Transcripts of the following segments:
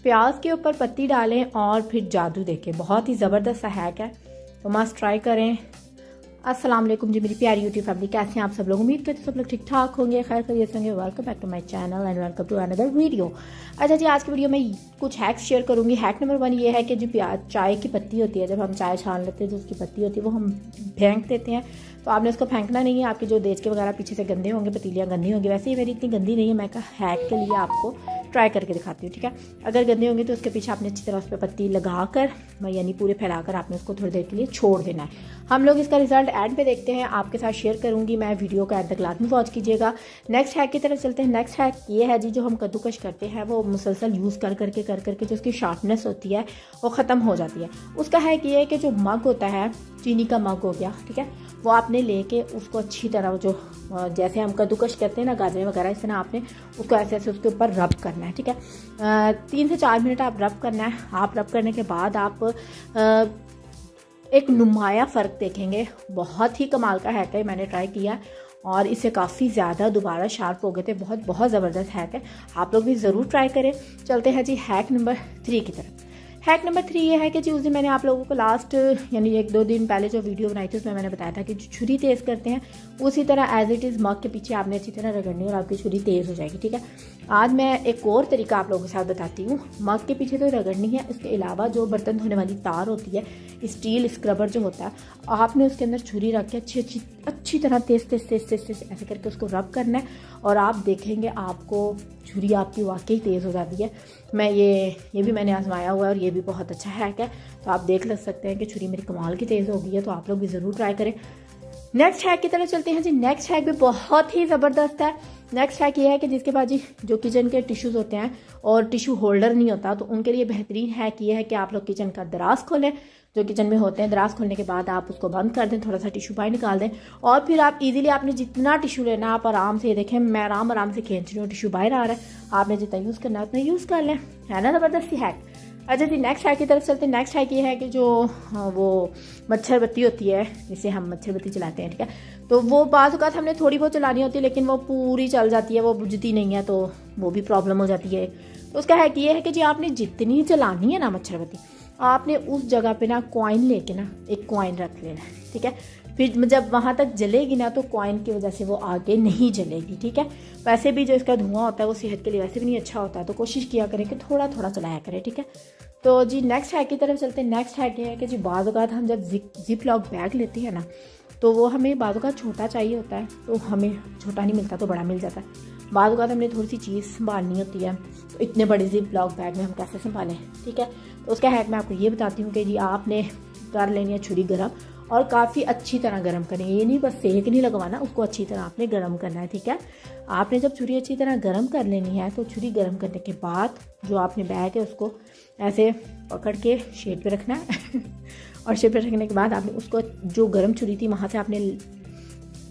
प्याज के ऊपर पत्ती डालें और फिर जादू देखें। बहुत ही ज़बरदस्त सा हैक है, तो मस्ट ट्राई करें। अस्सलाम वालेकुम जी मेरी प्यारी यूट्यूब फैमिली, कैसे हैं आप सब लोग? उम्मीद करते सब लोग ठीक ठाक होंगे, खैर खैरियत होंगे। Welcome back to my channel and welcome to another video. अच्छा जी, आज की वीडियो में कुछ हैक्स शेयर करूंगी। हैक नंबर 1 ये है कि जो प्याज चाय की पत्ती होती है, जब हम चाय छान लेते हैं जो उसकी पत्ती होती है वो हम फेंक देते हैं। तो आपने उसको फेंकना नहीं है। आपके जो देचके वगैरह पीछे से गंदे होंगे, पतीलियाँ गंदी होंगी। वैसे ही मेरी इतनी गंदी नहीं है, मैं कहा हैक के लिए आपको ट्राई करके दिखाती हूँ, ठीक है। अगर गंदे होंगे तो उसके पीछे आपने अच्छी तरह उस पर पत्ती लगाकर यानी पूरे फैलाकर आपने उसको थोड़ी देर के लिए छोड़ देना है। हम लोग इसका रिजल्ट एंड पे देखते हैं, आपके साथ शेयर करूंगी मैं। वीडियो का एंड तक लाजमी वॉच कीजिएगा। नेक्स्ट हैक की तरफ चलते हैं। नेक्स्ट हैक ये है जी, जो हम कद्दूकश करते हैं वो मुसलसल यूज़ कर करके जो उसकी शार्पनेस होती है वो ख़त्म हो जाती है। उसका हैक ये है कि जो मग होता है, चीनी का मग हो गया, ठीक है, वो आपने लेके उसको अच्छी तरह जो जैसे हम कद्दूकश करते हैं ना गाजरें वगैरह, इस तरह आपने उसको ऐसे ऐसे उसके ऊपर रब करना है, ठीक है। 3 से 4 मिनट आप रब करना है। आप रब करने के बाद आप एक नुमाया फ़र्क देखेंगे। बहुत ही कमाल का हैक है, मैंने ट्राई किया और इससे काफ़ी ज़्यादा दोबारा शार्प हो गए थे। बहुत बहुत ज़बरदस्त हैक है, आप लोग भी ज़रूर ट्राई करें। चलते हैं जी हैक नंबर 3 की तरफ। हैक नंबर 3 ये है कि जी उस दिन मैंने आप लोगों को लास्ट यानी 1-2 दिन पहले जो वीडियो बनाई थी उसमें मैंने बताया था कि जो छुरी तेज़ करते हैं उसी तरह एज इट इज़ मग के पीछे आपने अच्छी तरह रगड़नी और आपकी छुरी तेज़ हो जाएगी, ठीक है। आज मैं एक और तरीका आप लोगों के साथ बताती हूँ। मग के पीछे तो रगड़नी है, इसके अलावा जो बर्तन धोने वाली तार होती है, स्टील स्क्रबर जो होता है, आपने उसके अंदर छुरी रख के अच्छी तरह तेज़ ऐसे करके उसको रब करना है और आप देखेंगे आपको छुरी आपकी वाकई तेज़ हो जाती है। मैं ये भी मैंने आजमाया हुआ है और ये भी बहुत अच्छा हैक है, तो आप देख लग सकते हैं कि छुरी मेरी कमाल की तेज़ हो गई है। तो आप लोग भी ज़रूर ट्राई करें। नेक्स्ट हैक की तरफ चलते हैं जी। नेक्स्ट हैक भी बहुत ही ज़बरदस्त है। नेक्स्ट हैक ये है कि जिसके पास जी जो किचन के टिश्यूज़ होते हैं और टिश्यू होल्डर नहीं होता, तो उनके लिए बेहतरीन हैक ये है कि आप लोग किचन का दराज खोलें। जो किचन में होते हैं, दराज खोलने के बाद आप उसको बंद कर दें, थोड़ा सा टिश्यू बाहर निकाल दें और फिर आप इजीली आपने जितना टिश्यू लेना आप आराम से, देखें मैं आराम से खींच रही हूँ, टिश्यू बाहर आ रहा है, आपने जितना यूज़ करना है उतना यूज़ कर लें, है ना ज़बरदस्ती हैक। अच्छा जी, नेक्स्ट हैक की तरफ चलते हैं। नेक्स्ट हैक ये है कि जो वो मच्छर बत्ती होती है, जिसे हम मच्छर बत्ती चलाते हैं, ठीक है, तो वो बाज़ औक़ात हमने थोड़ी बहुत चलानी होती है लेकिन वो पूरी चल जाती है, वो बुझती नहीं है, तो वो भी प्रॉब्लम हो जाती है। तो उसका हैक ये है कि जी आपने जितनी चलानी है ना मच्छर बत्ती, आपने उस जगह पे ना कॉइन लेके ना एक कॉइन रख लेना है, ठीक है। फिर जब वहाँ तक जलेगी ना तो कॉइन की वजह से वो आगे नहीं जलेगी, ठीक है। वैसे भी जो इसका धुआं होता है वो सेहत के लिए वैसे भी नहीं अच्छा होता, तो कोशिश किया करें कि थोड़ा थोड़ा चलाया करें, ठीक है। तो जी नेक्स्ट हैक की तरफ चलते हैं। नेक्स्ट हैक ये है कि जी बाज़ औक़ात हम जब जिप लॉक बैग लेते हैं ना, तो वो हमें बाज़ औक़ात छोटा चाहिए होता है, तो हमें छोटा नहीं मिलता तो बड़ा मिल जाता है। बाज़ औक़ात हमने थोड़ी सी चीज़ संभालनी होती है, तो इतने बड़े जिप लॉक बैग में हम कैसे संभालें, ठीक है। तो उसका हैक मैं आपको ये बताती हूँ कि जी आपने कर लेनी है छुरी गर्म और काफ़ी अच्छी तरह गर्म करें। ये नहीं बस सेक नहीं लगवाना, उसको अच्छी तरह आपने गर्म करना है, ठीक है। आपने जब छुरी अच्छी तरह गर्म कर लेनी है तो छुरी गर्म करने के बाद जो आपने बैग है उसको ऐसे पकड़ के शेड पे रखना है और शेड पे रखने के बाद आपने उसको जो गर्म छुरी थी वहाँ से आपने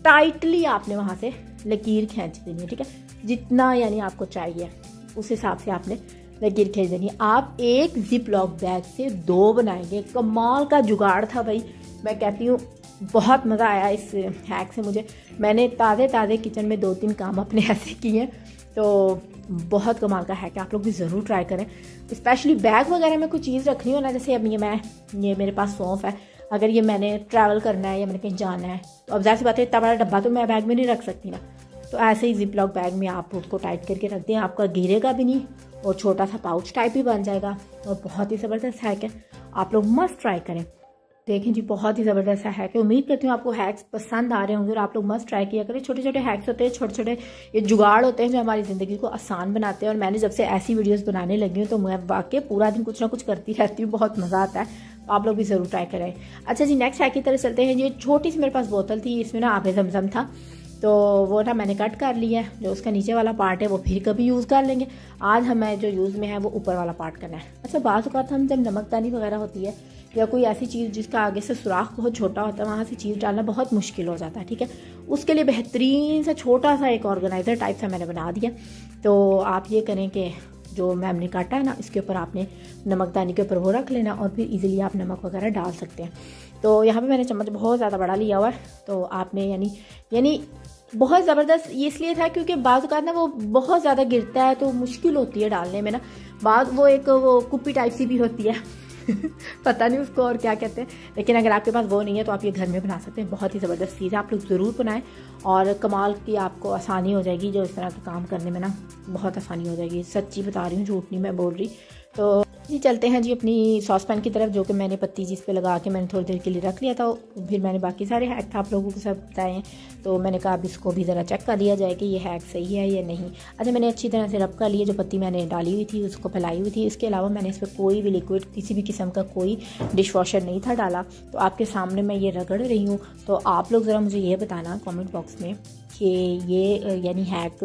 टाइटली आपने वहाँ से लकीर खींच देनी है, ठीक है। जितना यानी आपको चाहिए उस हिसाब से आपने लकीर खींच देनी है। आप एक जिप लॉक बैग से 2 बनाएंगे। कमाल का जुगाड़ था भाई, मैं कहती हूँ बहुत मज़ा आया इस हैक से मुझे। मैंने ताज़े किचन में 2-3 काम अपने ऐसे किए, तो बहुत कमाल का हैक है, आप लोग भी ज़रूर ट्राई करें। स्पेशली बैग वगैरह में कोई चीज़ रखनी हो ना, जैसे अब ये मेरे पास सौंफ है, अगर ये मैंने ट्रैवल करना है या मैंने कहीं जाना है, तो अब ज़ाहिर सी बात है इतना बड़ा डब्बा तो मैं बैग में नहीं रख सकती ना, तो ऐसे ही जिप लॉक बैग में आप उसको टाइट करके रख दें, आपका गिरेगा भी नहीं और छोटा सा पाउच टाइप भी बन जाएगा। और बहुत ही ज़बरदस्त हैक है, आप लोग मस्ट ट्राई करें। देखें जी बहुत ही ज़बरदस्त हैक है। उम्मीद करती हूँ आपको हैक्स पसंद आ रहे होंगे और आप लोग मस्ट ट्राई किया करें। छोटे छोटे हैक्स होते हैं, छोटे छोटे ये जुगाड़ होते हैं जो हमारी ज़िंदगी को आसान बनाते हैं। और मैंने जब से ऐसी वीडियोस बनाने लगी हूँ तो मैं वाकई पूरा दिन कुछ ना कुछ करती रहती हूँ, बहुत मज़ा आता है, तो आप लोग भी ज़रूर ट्राई करें। अच्छा जी, नेक्स्ट हैक की तरफ चलते हैं। ये छोटी सी मेरे पास बोतल थी, इसमें ना आबे ज़मज़म था, तो वो ना मैंने कट कर लिया है। जो उसका नीचे वाला पार्ट है वो फिर कभी यूज़ कर लेंगे। आज हमें जो यूज़ में है वो ऊपर वाला पार्ट करना है। अच्छा, बाज़ औक़ात हम जब नमकदानी वगैरह होती है या कोई ऐसी चीज़ जिसका आगे से सुराख बहुत छोटा होता है, वहाँ से चीज़ डालना बहुत मुश्किल हो जाता है, ठीक है। उसके लिए बेहतरीन सा छोटा सा एक ऑर्गेनाइज़र टाइप सा मैंने बना दिया। तो आप ये करें कि जो मैम ने काटा है ना, इसके ऊपर आपने नमकदानी के ऊपर वो रख लेना और फिर इजीली आप नमक वगैरह डाल सकते हैं। तो यहाँ पे मैंने चम्मच बहुत ज़्यादा बड़ा लिया हुआ है, तो आपने यानी बहुत ज़बरदस्त ये इसलिए था क्योंकि बाज़ औक़ात ना वो बहुत ज़्यादा गिरता है तो मुश्किल होती है डालने में ना। बाद वो एक वो कुप्पी टाइप सी भी होती है पता नहीं उसको और क्या कहते हैं, लेकिन अगर आपके पास वो नहीं है तो आप ये घर में बना सकते हैं। बहुत ही ज़बरदस्त चीज़ है, आप लोग ज़रूर बनाएं और कमाल की आपको आसानी हो जाएगी। जो इस तरह का काम करने में ना बहुत आसानी हो जाएगी, सच्ची बता रही हूँ, झूठ नहीं मैं बोल रही। तो जी चलते हैं जी अपनी सॉस पैन की तरफ, जो कि मैंने पत्ती जिस पे लगा के मैंने थोड़ी देर के लिए रख लिया था। फिर मैंने बाकी सारे हैक आप लोगों के साथ बताए हैं, तो मैंने कहा अब इसको भी ज़रा चेक कर लिया जाए कि ये हैक सही है या नहीं। अच्छा, मैंने अच्छी तरह से रब कर लिए, जो पत्ती मैंने डाली हुई थी उसको फैलाई हुई थी। इसके अलावा मैंने इस पर कोई भी लिक्विड, किसी भी किस्म का कोई डिश वॉशर नहीं था डाला। तो आपके सामने मैं ये रगड़ रही हूँ, तो आप लोग ज़रा मुझे ये बताना कमेंट बॉक्स में कि ये यानी हैक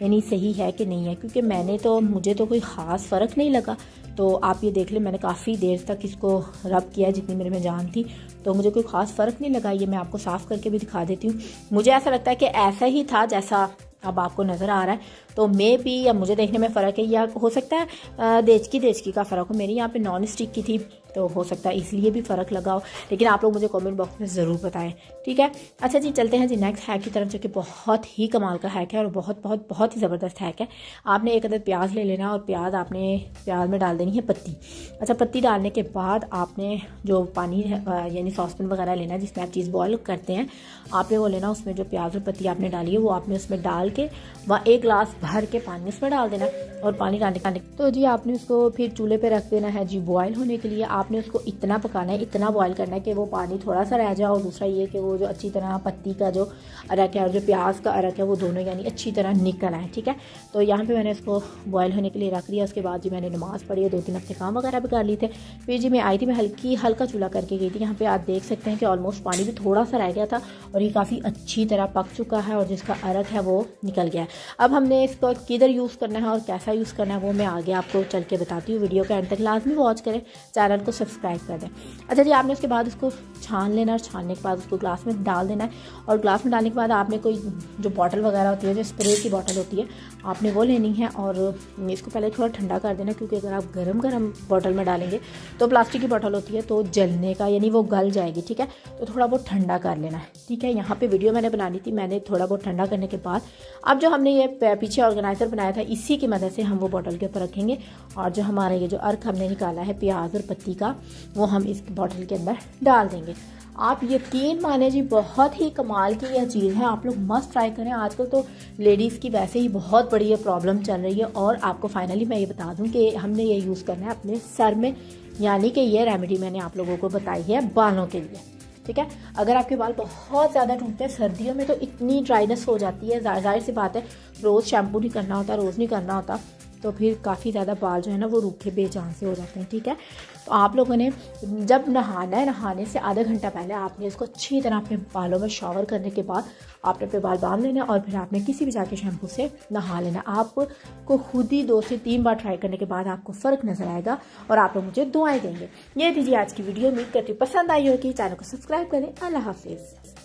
यानी सही है कि नहीं है, क्योंकि मुझे तो कोई ख़ास फ़र्क नहीं लगा। तो आप ये देख लें, मैंने काफ़ी देर तक इसको रब किया जितनी मेरे में जान थी, तो मुझे कोई ख़ास फ़र्क नहीं लगा। ये मैं आपको साफ़ करके भी दिखा देती हूँ। मुझे ऐसा लगता है कि ऐसा ही था जैसा अब आपको नज़र आ रहा है, तो मे भी या मुझे देखने में फ़र्क है, या हो सकता है देचकी का फ़र्क हो। मेरी यहाँ पे नॉन स्टिक की थी तो हो सकता है इसलिए भी फ़र्क लगा हो, लेकिन आप लोग मुझे कमेंट बॉक्स में ज़रूर बताएं, ठीक है। अच्छा जी, चलते हैं जी नेक्स्ट हैक की तरफ, जो कि बहुत ही कमाल का हैक है और बहुत बहुत बहुत ही ज़बरदस्त हैक है। आपने एक अदद प्याज ले लेना और प्याज में डाल देनी है पत्ती। अच्छा, पत्ती डालने के बाद आपने जो पानी यानी सॉसपैन वगैरह लेना है जिसमें आप चीज़ बॉयल करते हैं, आपने वो लेना। उसमें जो प्याज और पत्ती आपने डाली है वो आपने उसमें डाल के वहाँ 1 गिलास भर के पानी उसमें डाल देना और पानी डालने तो जी आपने उसको फिर चूल्हे पे रख देना है जी बॉयल होने के लिए। आपने उसको इतना पकाना है, इतना बॉयल करना है कि वो पानी थोड़ा सा रह जाए, और दूसरा ये कि वो जो अच्छी तरह पत्ती का जो अरक है और जो प्याज का अरक है वो दोनों यानी अच्छी तरह निकल आए, ठीक है। तो यहाँ पे मैंने इसको बॉयल होने के लिए रख दिया। उसके बाद जी मैंने नमाज़ पढ़ी है, 2-3 अपने काम वगैरह भी कर लिए थे। फिर जी मैं आई थी, मैं हल्का चूल्हा करके गई थी। यहाँ पे आप देख सकते हैं कि ऑलमोस्ट पानी भी थोड़ा सा रह गया था और ये काफ़ी अच्छी तरह पक चुका है और जिसका अरक है वो निकल गया है। अब हमने इसको किधर यूज़ करना है और कैसा यूज़ करना है वो मैं आगे आपको चल के बताती हूँ। वीडियो के अंत तक लाजमी वॉच करें, चैनल को सब्सक्राइब कर दें। अच्छा जी, आपने उसके बाद उसको छान लेना और छानने के बाद उसको ग्लास में डाल देना है। और ग्लास में डालने के बाद आपने कोई जो बॉटल वगैरह होती है, जो स्प्रे की बॉटल होती है, आपने वो लेनी है और इसको पहले थोड़ा ठंडा कर देना, क्योंकि अगर आप गरम बॉटल में डालेंगे तो प्लास्टिक की बॉटल होती है तो जलने का यानी वो गल जाएगी, ठीक है। तो थोड़ा बहुत ठंडा कर लेना है, ठीक है। यहाँ पे वीडियो मैंने बनानी थी, मैंने थोड़ा बहुत ठंडा करने के बाद अब जो हमने ये पीछे ऑर्गेनाइज़र बनाया था इसी की मदद से हम वो बॉटल के ऊपर रखेंगे और जो हमारा ये जो अर्क हमने निकाला है प्याज और पत्ती का वो हम इस बॉटल के अंदर डाल देंगे। आप यकीन माने जी, बहुत ही कमाल की यह चीज़ है, आप लोग मस्ट ट्राई करें। आजकल तो लेडीज़ की वैसे ही बहुत बड़ी ये प्रॉब्लम चल रही है और आपको फाइनली मैं ये बता दूं कि हमने ये यूज़ करना है अपने सर में, यानी कि ये रेमेडी मैंने आप लोगों को बताई है बालों के लिए, ठीक है। अगर आपके बाल बहुत ज़्यादा टूटते हैं सर्दियों में तो इतनी ड्राइनेस हो जाती है, जाहिर सी बात है रोज़ शैम्पू नहीं करना होता, रोज़ नहीं करना होता, तो फिर काफ़ी ज़्यादा बाल जो है ना वो रूखे बेजान से हो जाते हैं, ठीक है। तो आप लोगों ने जब नहाना है, नहाने से आधा घंटा पहले आपने इसको अच्छी तरह अपने बालों में शावर करने के बाद आपने अपने बाल बांध लेना और फिर आपने किसी भी जाके शैम्पू से नहा लेना। आपको खुद ही 2 से 3 बार ट्राई करने के बाद आपको फ़र्क नज़र आएगा और आप लोग मुझे दुआएं देंगे। ये दीजिए आज की वीडियो, उम्मीद करती हूँ पसंद आई होगी। चैनल को सब्सक्राइब करें। अल्लाह हाफिज़।